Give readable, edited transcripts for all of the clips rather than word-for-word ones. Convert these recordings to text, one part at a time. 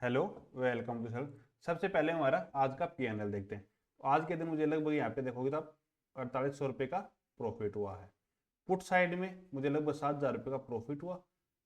Hello, welcome to sir. सबसे पहले हमारा आज का पीएनएल देखते हैं। तो आज के दिन मुझे लगभग यहाँ पे देखोगे तो आप 4800 रुपये का प्रॉफिट हुआ है। पुट साइड में मुझे लगभग 7000 रुपये का प्रॉफिट हुआ।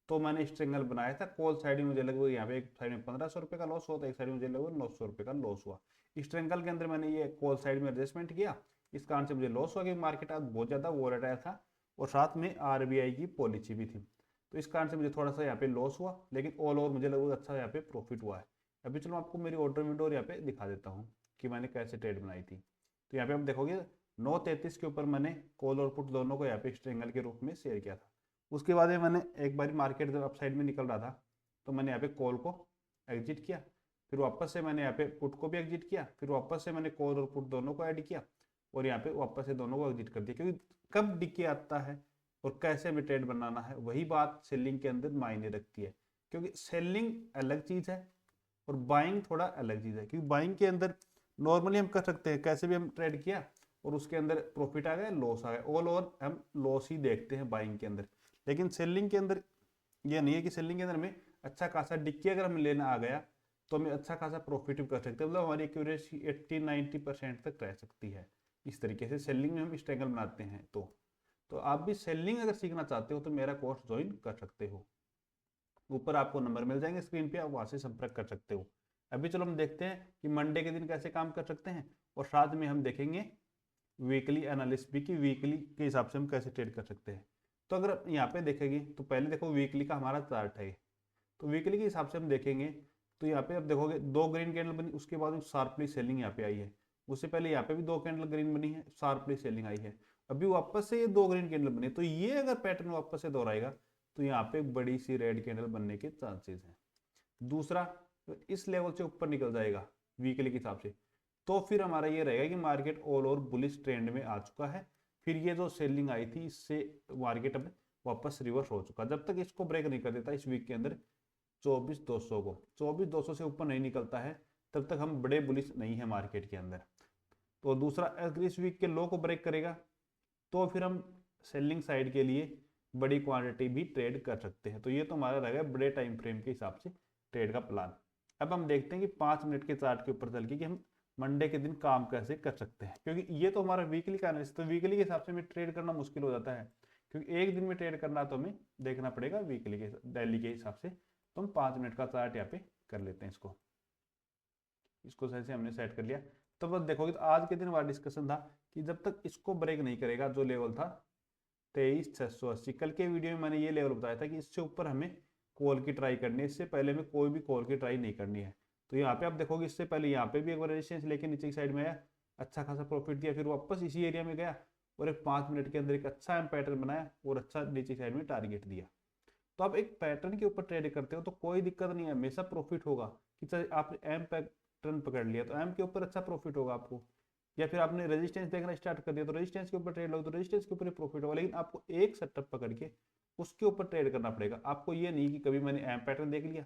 तो मैंने स्ट्रिंगल बनाया था। कॉल साइड में मुझे लगभग यहाँ पे एक साइड में 1500 रुपये का लॉस हुआ था, एक साइड में मुझे लगभग 900 रुपये का लॉस हुआ। स्ट्रिंगल के अंदर मैंने ये कॉल साइड में एडजस्टमेंट किया, इस कारण से मुझे लॉस हुआ क्योंकि मार्केट आज बहुत ज़्यादा वोलेटाइल था और साथ में आरबीआई की पॉलिसी भी थी। तो इस कारण से मुझे थोड़ा सा यहाँ पे लॉस हुआ, लेकिन ऑल ओवर मुझे लगभग अच्छा यहाँ पे प्रॉफिट हुआ है। अभी चलो आपको मेरी ऑर्डर विंडो यहाँ पे दिखा देता हूँ कि मैंने कैसे ट्रेड बनाई थी। तो यहाँ पे आप देखोगे 9:33 के ऊपर मैंने कॉल और पुट दोनों को यहाँ पे स्ट्रिंगल के रूप में शेयर किया था। उसके बाद में मैंने एक बार मार्केट जब अपसाइड में निकल रहा था तो मैंने यहाँ पे कॉल को एग्जिट किया, फिर वापस से मैंने यहाँ पे पुट को भी एग्जिट किया, फिर वापस से मैंने कॉल और पुट दोनों को ऐड किया और यहाँ पे वापस से दोनों को एग्जिट कर दिया। क्योंकि कब डिके आता है और कैसे हमें ट्रेड बनाना है, वही बात सेलिंग के अंदर मायने रखती है। क्योंकि सेलिंग अलग चीज़ है और बाइंग थोड़ा अलग चीज़ है। क्योंकि बाइंग के अंदर नॉर्मली हम कर सकते हैं, कैसे भी हम ट्रेड किया और उसके अंदर प्रॉफिट आ गया, लॉस आ गया, ऑल ओवर हम लॉस ही देखते हैं बाइंग के अंदर। लेकिन सेलिंग के अंदर ये नहीं है कि सेलिंग के अंदर हमें अच्छा खासा डिक्की अगर हमें लेना आ गया तो हमें अच्छा खासा प्रॉफिट भी कर सकते हैं। मतलब हमारी एक्यूरेसी 80-90% तक रह सकती है। इस तरीके से सेलिंग में हम स्ट्रगल बनाते हैं। तो आप भी सेलिंग अगर सीखना चाहते हो तो मेरा कोर्स ज्वाइन कर सकते हो। ऊपर आपको नंबर मिल जाएंगे स्क्रीन पे, आप वहां से संपर्क कर सकते हो। अभी चलो हम देखते हैं कि मंडे के दिन कैसे काम कर सकते हैं और साथ में हम देखेंगे वीकली एनालिस्ट भी कि वीकली के हिसाब से हम कैसे ट्रेड कर सकते हैं। तो अगर यहाँ पे देखेंगे तो पहले देखो वीकली का हमारा चार्ट है। तो वीकली के हिसाब से हम देखेंगे तो यहाँ पे आप देखोगे दो ग्रीन कैंडल बनी, उसके बाद शार्पली सेलिंग यहाँ पे आई है। उससे पहले यहाँ पे भी दो कैंडल ग्रीन बनी है, शार्पली सेलिंग आई है। अभी वापस से ये दो ग्रीन कैंडल बनी, तो ये अगर पैटर्न वापस से दोहराएगा तो यहाँ पे बड़ी सी रेड कैंडल बनने के चांसेस हैं। दूसरा, तो इस लेवल से ऊपर निकल जाएगा वीकली के हिसाब से, तो फिर हमारा ये रहेगा कि market all over bullish trend में आ चुका है। फिर ये जो सेलिंग आई थी इससे मार्केट अब वापस रिवर्स हो चुका। जब तक इसको ब्रेक नहीं कर देता इस वीक के अंदर 24,200 को, 24,200 से ऊपर नहीं निकलता है, तब तक हम बड़े बुलिश नहीं है मार्केट के अंदर। तो दूसरा, अगर इस वीक के लो को ब्रेक करेगा तो फिर हम सेलिंग साइड के लिए बड़ी क्वांटिटी भी ट्रेड कर सकते हैं। तो ये तो हमारा रहेगा बड़े टाइम फ्रेम के हिसाब से ट्रेड का प्लान। अब हम देखते हैं कि 5 मिनट के चार्ट के ऊपर चल के कि हम मंडे के दिन काम कैसे कर सकते हैं। क्योंकि ये तो हमारा वीकली का एनालिसिस, तो वीकली के हिसाब से हमें ट्रेड करना मुश्किल हो जाता है। क्योंकि एक दिन में ट्रेड करना तो हमें देखना पड़ेगा वीकली के डेली के हिसाब से। तो हम 5 मिनट का चार्ट यहाँ पे कर लेते हैं। इसको सही से हमने सेट कर लिया। तो बस देखोगे तो आज के दिन हमारा डिस्कशन था कि जब तक इसको ब्रेक नहीं करेगा जो लेवल था 23,680, कल के वीडियो में मैंने ये लेवल बताया था कि इससे ऊपर हमें कॉल की ट्राई करनी है, इससे पहले में कोई भी कॉल की ट्राई नहीं करनी है। तो यहाँ पे आप देखोगे इससे पहले यहाँ पे भी एक बार रेजिस्टेंस लेके नीचे की साइड में आया, अच्छा खासा प्रॉफिट दिया, फिर वापस इसी एरिया में गया और एक 5 मिनट के अंदर एक अच्छा पैटर्न बनाया और अच्छा नीचे की साइड में टारगेट दिया। तो आप एक पैटर्न के ऊपर ट्रेड करते हो तो कोई दिक्कत नहीं है, हमेशा प्रॉफिट होगा। कि चाहे आपने एम पैटर्न पकड़ लिया तो एम के ऊपर अच्छा प्रॉफिट होगा आपको, या फिर आपने रेजिस्टेंस देखना स्टार्ट कर दिया तो रेजिस्टेंस के ऊपर ट्रेड लोगे तो रेजिस्टेंस के ऊपर प्रॉफिट होगा। लेकिन आपको एक सेटअप पकड़ के उसके ऊपर ट्रेड करना पड़ेगा। आपको ये नहीं कि कभी मैंने एम पैटर्न देख लिया,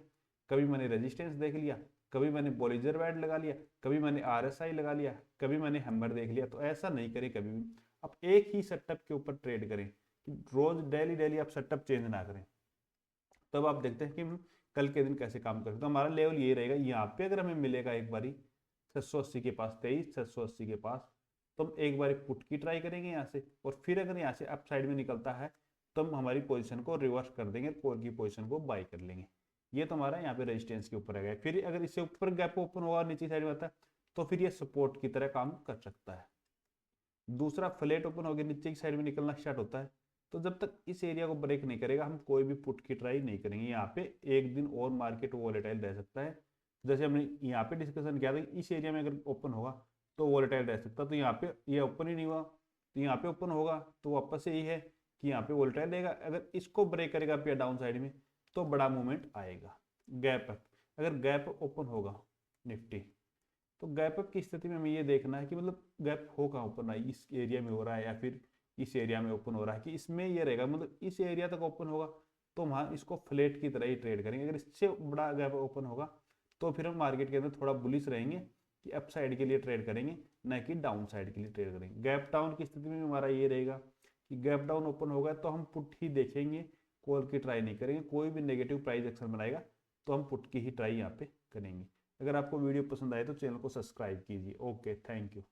कभी मैंने रेजिस्टेंस देख लिया, कभी मैंने बॉलिंजर बैंड लगा लिया, कभी मैंने आरएसआई लगा लिया, कभी मैंने हैमर देख लिया। तो ऐसा नहीं करें कभी भी। आप एक ही सेटअप के ऊपर ट्रेड करें, कि रोज डेली डेली आप सेटअप चेंज ना करें। तब आप देखते हैं कि हम कल के दिन कैसे काम करें। तो हमारा लेवल ये रहेगा, यहाँ पे अगर हमें मिलेगा एक बारी 680 के पास, 23,680 के पास, तो हम एक बार पुट की ट्राई करेंगे यहाँ से, और फिर अगर यहाँ से अप साइड में निकलता है तो हम हमारी पोजीशन को रिवर्स कर देंगे, कॉल की पोजीशन को बाई कर लेंगे। ये तो हमारा यहाँ पे रेजिस्टेंस के ऊपर रहेगा। फिर अगर इससे ऊपर गैप ओपन होगा नीचे साइड में आता है तो फिर ये सपोर्ट की तरह काम कर सकता है। दूसरा, फ्लैट ओपन हो गया नीचे की साइड में निकलना स्टार्ट होता है, तो जब तक इस एरिया को ब्रेक नहीं करेगा हम कोई भी पुट की ट्राई नहीं करेंगे। यहाँ पे एक दिन और मार्केट वॉलेटाइल रह सकता है। जैसे हमने यहाँ पे डिस्कशन किया था कि इस एरिया में अगर ओपन होगा तो वॉलेटाइल रह सकता है। तो यहाँ पे ये ओपन ही नहीं हुआ, तो यहाँ पे ओपन होगा तो वापस से यही है कि यहाँ पे वॉलेटाइल रहेगा। अगर इसको ब्रेक करेगा पे डाउन साइड में तो बड़ा मूवमेंट आएगा। गैप अप, अगर गैप ओपन होगा निफ्टी, तो गैप अप की स्थिति में हमें ये देखना है कि मतलब गैप हो कहाँ ओपन रहा है, इस एरिया में हो रहा है या फिर इस एरिया में ओपन हो रहा है, कि इसमें ये रहेगा मतलब इस एरिया तक ओपन होगा तो हम इसको फ्लैट की तरह ही ट्रेड करेंगे। अगर इससे बड़ा गैप ओपन होगा तो फिर हम मार्केट के अंदर थोड़ा बुलिश रहेंगे कि अप साइड के लिए ट्रेड करेंगे, न कि डाउन साइड के लिए ट्रेड करेंगे। गैप डाउन की स्थिति में हमारा ये रहेगा कि गैप डाउन ओपन होगा तो हम पुट ही देखेंगे, कॉल की ट्राई नहीं करेंगे। कोई भी नेगेटिव प्राइस एक्शन बनाएगा तो हम पुट की ही ट्राई यहाँ पे करेंगे। अगर आपको वीडियो पसंद आए तो चैनल को सब्सक्राइब कीजिए। Okay, thank you.